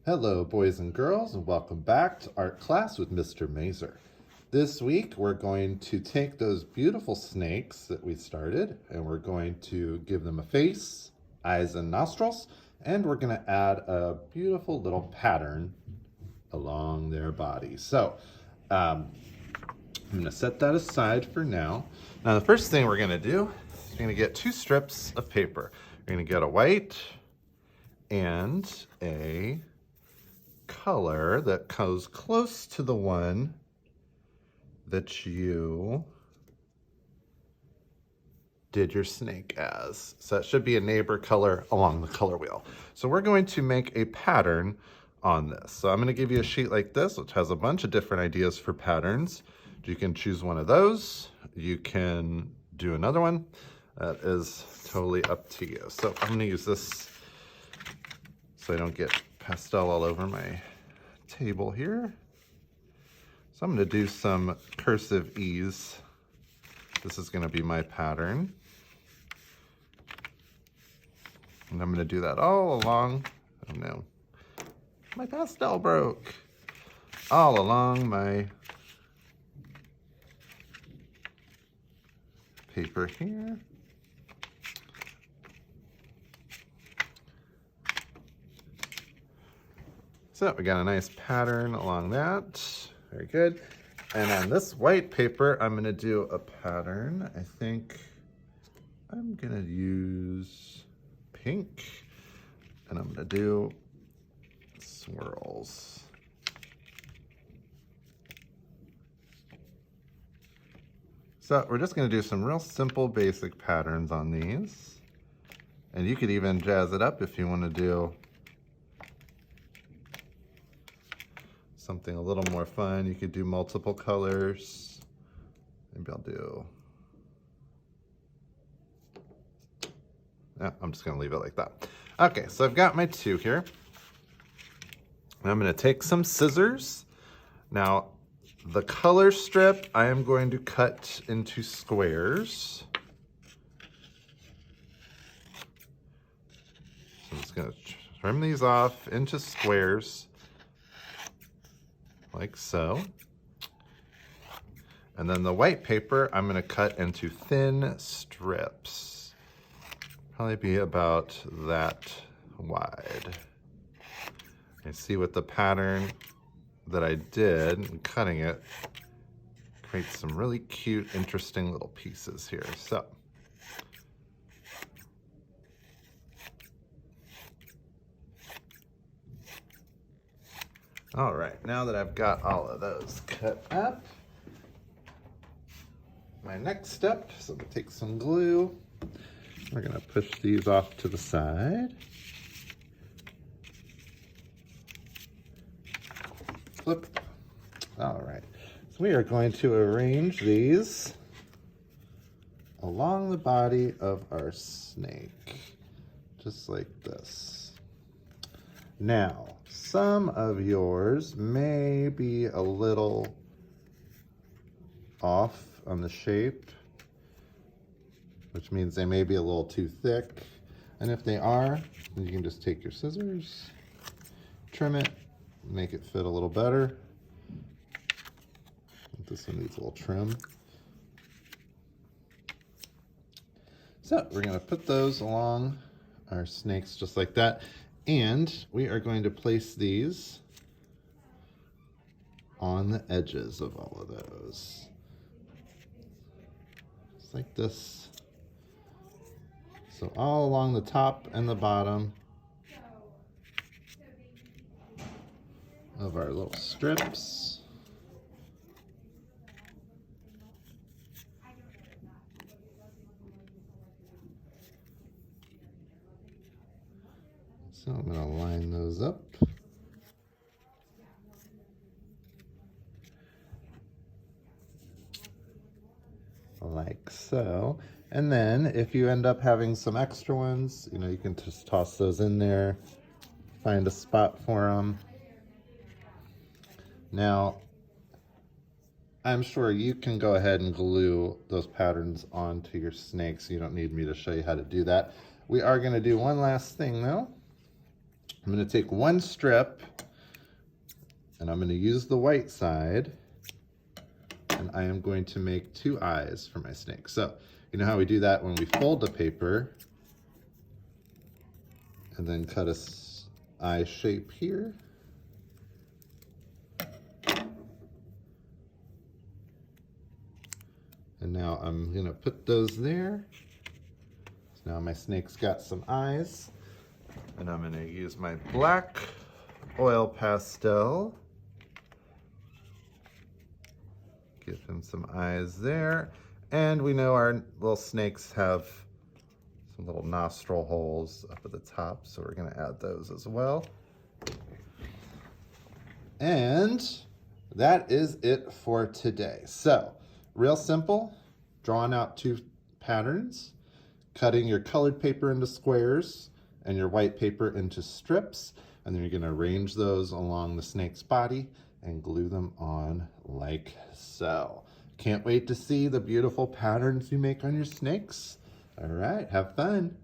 Hello, boys and girls, and welcome back to art class with Mr. Mazer. This week, we're going to take those beautiful snakes that we started, and we're going to give them a face, eyes, and nostrils, and we're going to add a beautiful little pattern along their body. So, I'm going to set that aside for now. Now, the first thing we're going to do is we're going to get 2 strips of paper. We're going to get a white and a color that goes close to the one that you did your snake as. So that should be a neighbor color along the color wheel. So we're going to make a pattern on this. So I'm going to give you a sheet like this, which has a bunch of different ideas for patterns. You can choose one of those. You can do another one. That is totally up to you. So I'm going to use this so I don't get pastel all over my table here. So I'm going to do some cursive E's. This is going to be my pattern. And I'm going to do that all along. Oh no, my pastel broke. All along my paper here. So we got a nice pattern along that. Very good. And on this white paper, I'm gonna do a pattern. I think I'm gonna use pink, and I'm gonna do swirls. So we're just gonna do some real simple basic patterns on these. And you could even jazz it up if you wanna do something a little more fun. You could do multiple colors. Maybe I'll do, I'm just gonna leave it like that. Okay, so I've got my 2 here. And I'm gonna take some scissors. Now, the color strip, I am going to cut into squares. So I'm just gonna trim these off into squares, like so. And then the white paper, I'm gonna cut into thin strips. Probably be about that wide. I see with the pattern that I did, and cutting it, creates some really cute, interesting little pieces here. So, all right, now that I've got all of those cut up, my next step is I'm gonna take some glue. We're gonna push these off to the side. Flip. All right, so we are going to arrange these along the body of our snake, just like this. Now, some of yours may be a little off on the shape, which means they may be a little too thick. And if they are, then you can just take your scissors, trim it, make it fit a little better. This one needs a little trim. So we're gonna put those along our snakes just like that. And we are going to place these on the edges of all of those. Just like this. So all along the top and the bottom of our little strips. So I'm going to line those up. Like so. And then if you end up having some extra ones, you know, you can just toss those in there, find a spot for them. Now, I'm sure you can go ahead and glue those patterns onto your snakes. You don't need me to show you how to do that. We are going to do one last thing though. I'm going to take one strip and I'm going to use the white side, and I am going to make 2 eyes for my snake. So you know how we do that when we fold the paper and then cut a eye shape here. And now I'm gonna put those there. So now my snake's got some eyes, and I'm gonna use my black oil pastel. Give him some eyes there. And we know our little snakes have some little nostril holes up at the top, so we're gonna add those as well. And that is it for today. So, real simple, drawing out 2 patterns, cutting your colored paper into squares and your white paper into strips, and then you're gonna arrange those along the snake's body and glue them on like so. Can't wait to see the beautiful patterns you make on your snakes. All right, have fun.